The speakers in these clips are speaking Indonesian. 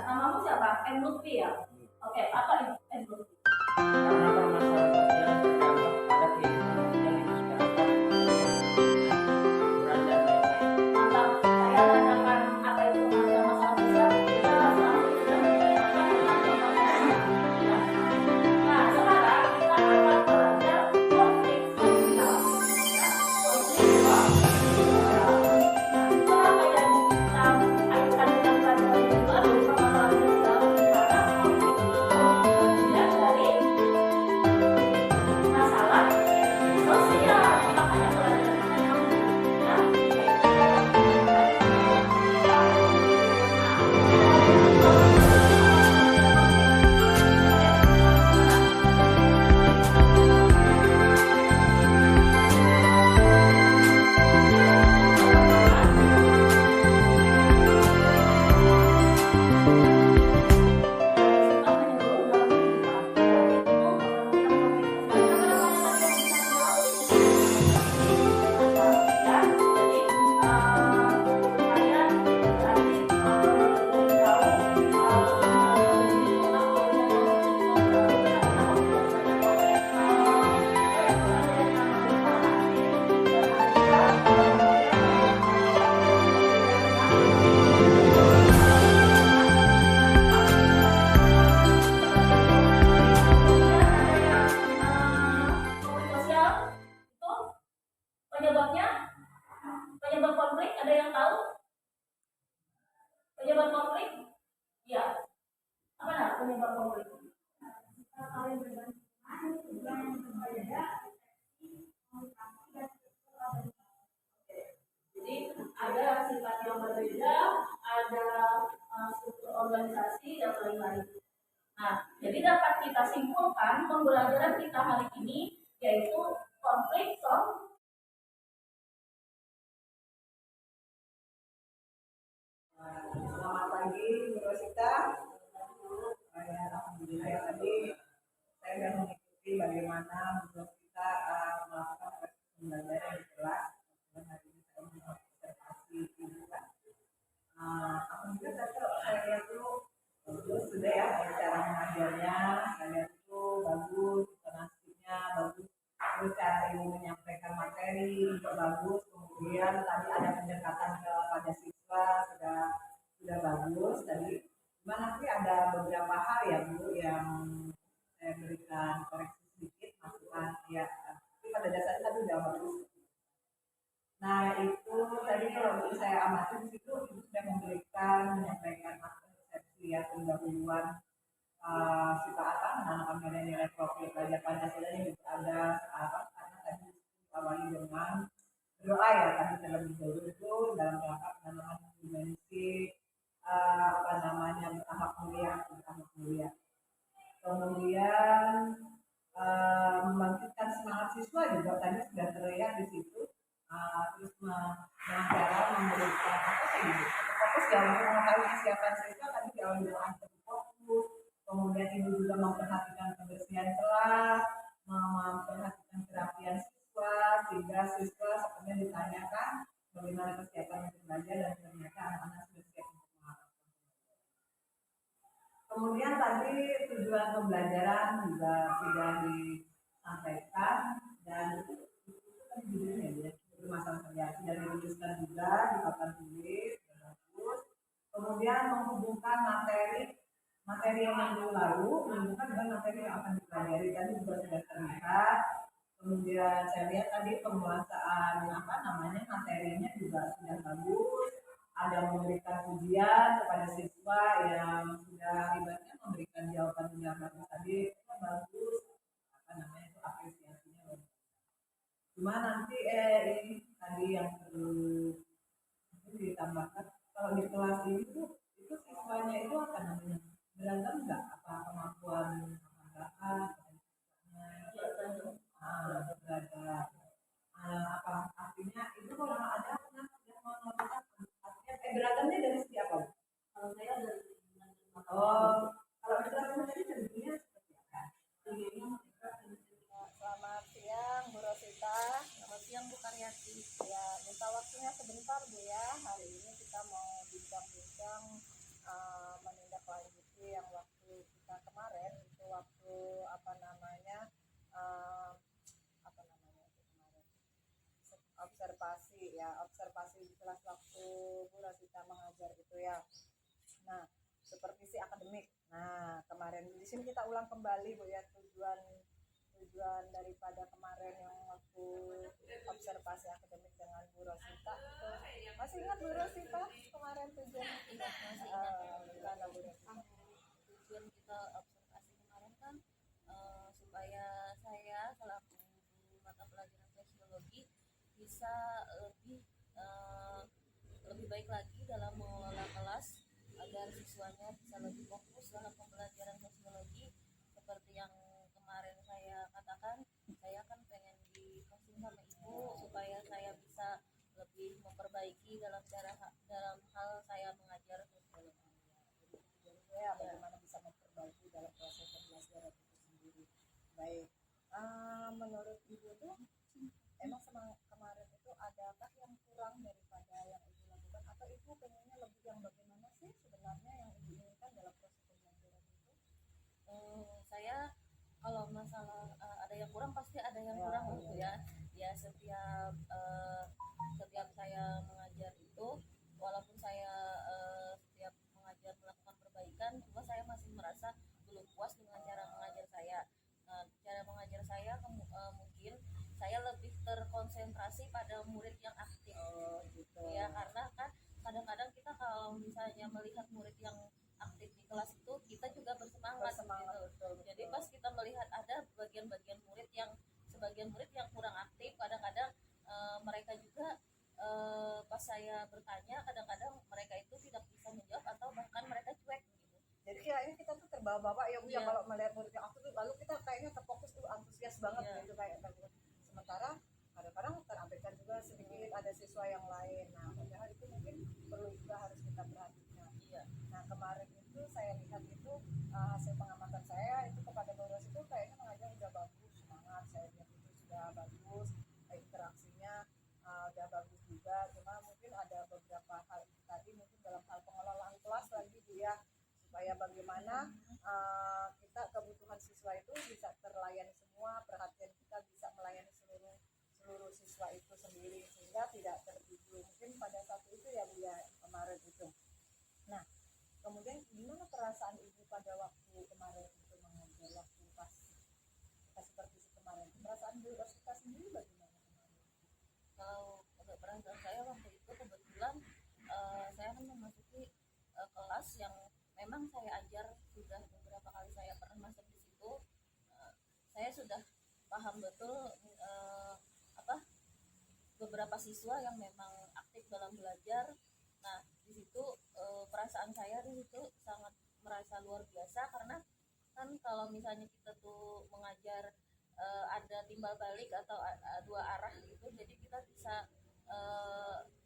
namamu siapa? M Lutfi ya? Oke, apa itu M Lutfi? Karena permasalahan sosial yang terdampak pada kehidupan sosial di masyarakat, hiburan dan lain-lain. Mantap, saya tanyakan apa itu masalah sosial. Kita langsung sudah mendengarkan tentang konflik. Ya. Nah, sekarang kita akan belajar konflik sosial. Ya, konflik sosial. Nah, kita kayak kita kaitkan dengan pelajaran juga berupa masalah sosial karena konflik itu bagian dari masalah sosial. Makanya pelajaran kita yang sosial itu penyebabnya, penyebab konflik ada yang tahu? Penyebab konflik? Ya, apa nah penyebab konflik? Jadi ada sifat yang berbeda, ada struktur organisasi dan lain-lain. Nah, jadi dapat kita simpulkan pembelajaran kita hari ini yaitu konflik sosial. Selamat pagi, Bu Rosita. Alhamdulillah ya, tadi saya sudah mengikuti bagaimana Bu Rosita melakukan proses pembelajaran di kelas. Dan hari ini saya mengobservasi juga. Alhamdulillah saya lihat dulu bagus sudah ya cara mengajarnya. Saya lihat itu bagus, intonasinya bagus. Terus cara ibu menyampaikan materi juga bagus. Kemudian tadi ada pendekatan kepada siswa sudah bagus tadi. Cuma nanti ada beberapa hal ya Bu yang saya berikan koreksi sedikit masukan ya. Tapi pada dasarnya tadi sudah bagus. Nah itu tadi kalau saya amati di situ ibu sudah memberikan menyampaikan persepsi ya pendahuluan sifat apa menanamkan nilai-nilai profil belajar Pancasila ini juga ada karena tadi awali dengan doa ya tadi terlebih dahulu itu dalam rangka penanaman dimensi apa namanya bertakhlak mulia. Kemudian membangkitkan semangat siswa juga tadi sudah terlihat di situ. Terus cara memberikan apa tadi fokus dalam mengetahui kesiapan siswa tadi diawali dengan fokus. Kemudian ibu juga memperhatikan kebersihan kelas, memperhatikan kerapian siswa sehingga siswa sebenarnya ditanyakan bagaimana kesiapan untuk belajar dan ternyata anak-anak sudah siap untuk melakukan. Kemudian tadi tujuan pembelajaran juga sudah disampaikan dan itu kan judulnya ya masalah variasi dan dirumuskan juga di papan tulis bagus. Kemudian menghubungkan materi yang minggu lalu menghubungkan dengan materi yang akan dipelajari tadi juga sudah terlihat. Kemudian saya lihat tadi penguasaan apa namanya materinya juga sudah bagus. Ada memberikan ujian kepada siswa yang sudah ibaratnya memberikan jawaban yang bagus tadi itu bagus. Apa namanya itu apresiasinya bagus. Cuma nanti ini tadi yang perlu ditambahkan kalau di kelas ini tuh itu siswanya itu apa namanya beragam nggak apa kemampuan apa beragam apa artinya itu kalau ada yang menentukan artinya beragamnya dari segi apa? Kalau saya dari kalau di kelas ini tadi tentunya seperti apa? Selamat siang Bu Rosita. Selamat siang Bu Karyati. Ya, minta waktunya sebentar Bu ya. Hari ini kita mau bincang-bincang menindaklanjuti observasi ya, observasi di kelas waktu Bu Rosita mengajar itu ya. Nah, supervisi akademik. Nah, kemarin di sini kita ulang kembali Bu ya, tujuan daripada kemarin yang waktu observasi akademik dengan Bu Rosita itu. Masih ingat Bu Rosita kemarin tujuan? Ingat, masih ingat. Gimana Bu Rosita? Tujuan kita observasi kemarin kan supaya saya selaku guru mata pelajaran sosiologi bisa lebih baik lagi dalam mengelola kelas agar siswanya bisa lebih fokus dalam pembelajaran sosiologi. Seperti yang kemarin saya katakan, saya kan pengen dikasih sama ibu supaya saya bisa lebih memperbaiki dalam hal saya mengajar sosiologi. Ya, bagaimana bisa memperbaiki dalam proses pembelajaran itu sendiri. Baik, menurut Ibu tuh emang kemarin itu adakah yang kurang daripada yang Ibu lakukan, atau Ibu pengennya lebih yang bagaimana sih sebenarnya yang Ibu inginkan dalam proses pembelajaran itu? Saya kalau masalah ada yang kurang pasti ada yang Ya, kurang ya, gitu ya. Ya setiap saya mengajar itu, walaupun saya setiap mengajar melakukan perbaikan, cuma saya masih merasa belum puas dengan cara mengajar saya. Cara mengajar saya mungkin saya lebih terkonsentrasi pada murid yang aktif. Oh, gitu. Ya, karena kan kadang-kadang kita kalau misalnya melihat murid yang aktif di kelas itu, kita juga bersemangat gitu. Betul. Jadi pas kita melihat ada sebagian murid yang kurang aktif, kadang-kadang mereka juga pas saya bertanya, kadang-kadang mereka itu tidak bisa menjawab atau bahkan mereka cuek gitu. Jadi kayaknya kita tuh terbawa-bawa ya Bu ya, Iya. kalau melihat murid yang aktif tuh, lalu kita kayaknya terfokus tuh, antusias banget Iya. gitu kayak sementara kadang-kadang terabaikan juga sedikit ada siswa yang lain. Nah, padahal itu mungkin perlu juga harus kita perhatikan. Iya. Nah, kemarin itu saya lihat itu hasil pengamatan saya itu kepada Boros itu kayaknya mengajar udah bagus, semangat, saya lihat itu sudah bagus, interaksinya udah bagus juga. Cuma mungkin ada beberapa hal itu tadi, mungkin dalam hal pengelolaan kelas lagi Bu ya, supaya bagaimana kita kebutuhan siswa itu bisa terlayani semua, perhatian kita bisa melayani seluruh siswa itu sendiri sehingga tidak tertuju mungkin pada satu itu ya Bu ya kemarin itu. Nah, kemudian gimana perasaan Ibu pada waktu kemarin itu mengajar, waktu pas kita seperti kemarin, perasaan Bu Rosita sendiri bagaimana kemarin? Kalau untuk perasaan saya waktu itu kebetulan saya kan memasuki kelas yang memang saya ajar sudah beberapa kali, saya pernah masuk di situ. Saya sudah paham betul beberapa siswa yang memang aktif dalam belajar. Nah, di situ perasaan saya di situ sangat merasa luar biasa, karena kan kalau misalnya kita tuh mengajar ada timbal balik atau dua arah gitu, jadi kita bisa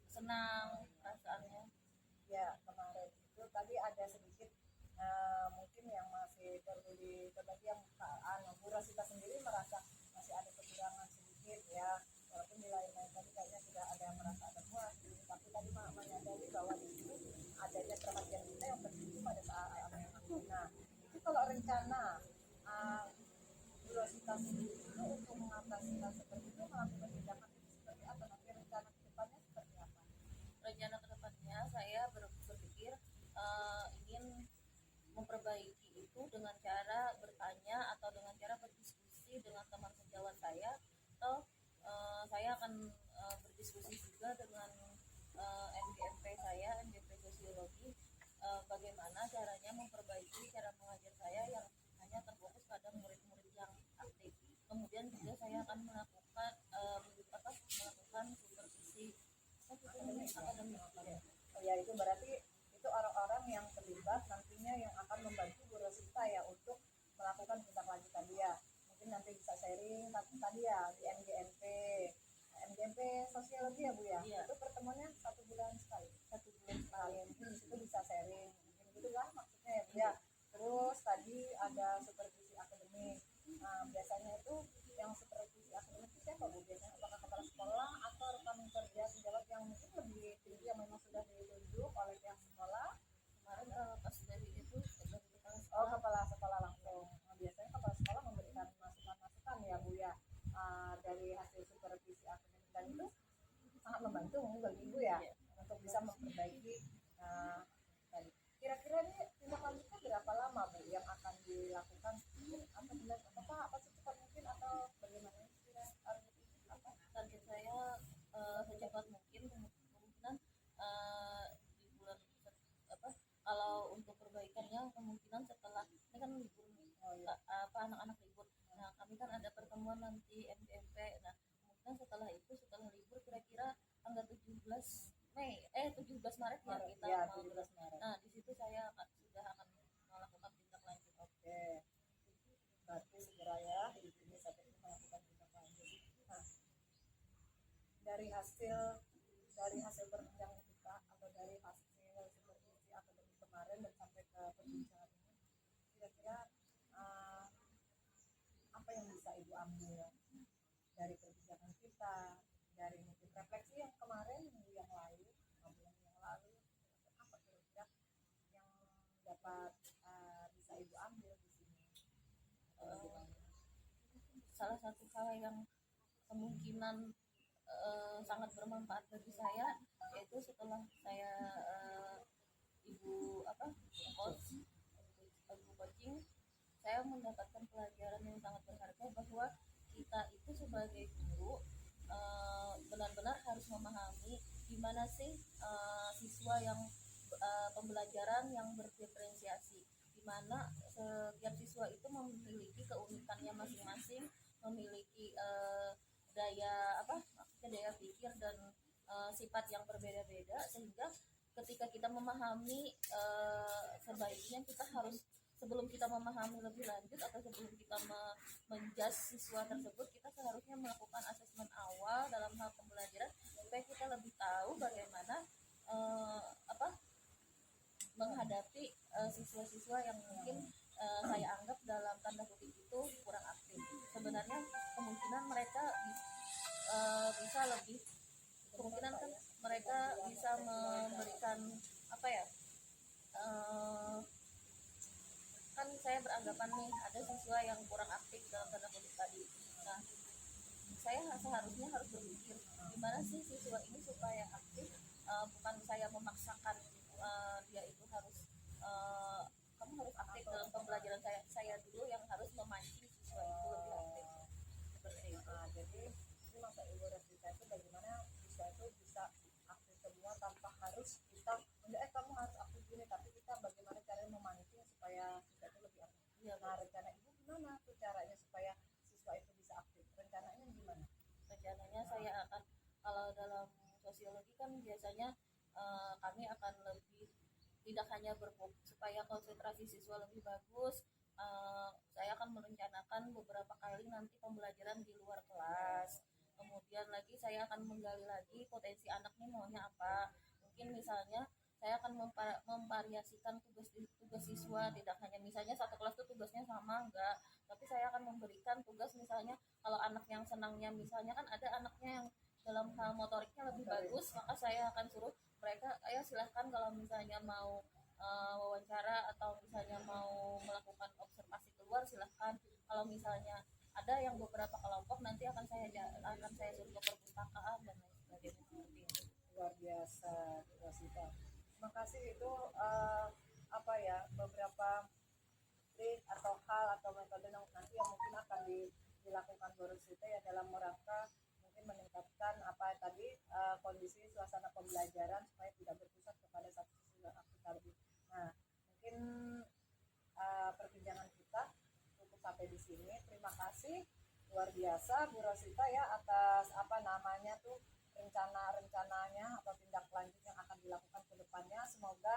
senang perasaannya. Ya, kemarin itu tadi ada sedikit mungkin yang masih perlu diperbaiki, yang Bu Rosita sendiri merasa masih ada kekurangan sedikit ya, walaupun di lain-lain tadi kayaknya tidak ada yang merasa ada puas, tapi tadi menyadari bahwa di situ adanya perhatian kita yang tertuju pada saat apa yang aku. Nah, itu kalau rencana Bu Rosita sendiri itu untuk mengatasi hal seperti itu, melakukan tindakan itu seperti apa, nanti rencana ke depannya seperti apa? Rencana kedepannya saya berpikir ingin memperbaiki itu dengan cara bertanya atau dengan cara berdiskusi dengan teman sejawat saya, atau saya akan berdiskusi juga dengan MGMP sosiologi, bagaimana caranya memperbaiki cara mengajar saya yang hanya terfokus pada murid-murid yang aktif. Kemudian juga saya akan melakukan supervisi akademik. Oh ya, itu berarti itu orang-orang yang terlibat nantinya yang akan membantu Bu Rosita ya untuk melakukan tindak lanjutan dia. Mungkin nanti bisa sharing, tapi tadi ya di MGMP sosiologi ya Bu ya. Iya. Itu pertemuannya 1 bulan sekali. 1 bulan sekali. Mungkin di situ bisa sharing. Mungkin gitu lah maksudnya ya Bu ya. Terus tadi ada supervisi akademik. Nah, biasanya itu yang supervisi akademik itu siapa Bu? Biasanya apakah kepala sekolah atau rekan kerja pejabat yang mungkin lebih tinggi yang memang sudah ditunjuk oleh pihak sekolah? Kemarin pas dari itu dari kepala Oh, sekolah. kepala sekolah langsung. Nah, biasanya kepala sekolah memberikan masukan-masukan ya Bu ya, dari hasil supervisi akademik, dan itu sangat anak-anak libur. Nah, kami kan ada pertemuan nanti MDMP. Nah, kemudian setelah itu, setelah libur kira-kira tanggal 17 Maret ya kita Ya, mau 17 Maret. Nah, di situ saya sudah akan melakukan tindak lanjut. Oke, berarti segera ya di sini saat ini melakukan tindak lanjut. Nah, dari hasil perbincangan kita atau dari hasil supervisi akademik kemarin dan sampai ke perbincangan ini, kira-kira apa yang bisa Ibu ambil dari perbincangan kita, dari mungkin refleksi yang kemarin, minggu yang lalu, 5 bulan yang lalu, apa kira-kira yang dapat bisa Ibu ambil di sini? Salah satu hal yang kemungkinan sangat bermanfaat bagi saya yaitu setelah saya ibu coaching, saya mendapatkan pelajaran yang sangat berharga bahwa kita itu sebagai guru benar-benar harus memahami gimana sih siswa yang pembelajaran yang berdiferensiasi, di mana setiap siswa itu memiliki keunikannya masing-masing, memiliki daya pikir dan sifat yang berbeda-beda, sehingga ketika kita memahami sebaiknya kita harus sebelum kita memahami lebih lanjut atau sebelum kita menjudge siswa tersebut, kita seharusnya melakukan asesmen awal dalam hal pembelajaran supaya kita lebih tahu bagaimana menghadapi siswa-siswa yang mungkin saya anggap dalam tanda kutip itu kurang aktif. Sebenarnya kemungkinan mereka bisa lebih, kemungkinan kan mereka bisa memberikan kan saya beranggapan nih ada siswa yang kurang aktif dalam tanda kutip tadi. Nah, saya seharusnya harus berpikir gimana sih siswa ini supaya aktif, bukan saya memaksakan dia itu harus kamu harus aktif dalam pembelajaran, saya dulu yang harus memancing siswa itu lebih aktif seperti itu. Jadi ini masa Ibu Rosita itu bagaimana siswa itu bisa aktif semua tanpa harus kita kamu harus aktif gini, tapi kita bagaimana caranya memancing supaya siswa itu lebih aktif. Ya, nah, rencana Ibu gimana tuh caranya supaya siswa itu bisa aktif? Rencananya gimana? Rencananya saya akan, kalau dalam sosiologi kan biasanya kami akan lebih tidak hanya berfokus supaya konsentrasi siswa lebih bagus, saya akan merencanakan beberapa kali nanti pembelajaran di luar kelas. Kemudian lagi saya akan menggali lagi potensi anak nih maunya apa. Mungkin misalnya saya akan memvariasikan tugas siswa, tidak hanya misalnya satu kelas tuh tugasnya sama, enggak, tapi saya akan memberikan tugas misalnya kalau anak yang senangnya misalnya kan ada anaknya yang dalam hal motoriknya lebih bagus, maka saya akan suruh mereka, ayo silahkan kalau misalnya mau wawancara atau misalnya mau melakukan observasi keluar silahkan. Kalau misalnya ada yang beberapa kelompok nanti akan saya suruh ke perpustakaan dan lain sebagainya seperti itu. Luar biasa, Rosita. Terima kasih, itu beberapa trik atau hal atau metode nanti yang mungkin akan dilakukan Bu Rosita ya dalam rangka mungkin meningkatkan kondisi suasana pembelajaran supaya tidak berpusat kepada satu siswa aktif lebih. Nah, mungkin perbincangan kita cukup sampai di sini. Terima kasih luar biasa Bu Rosita ya atas rencananya atau tindak lanjut yang akan dilakukan ke depannya. Semoga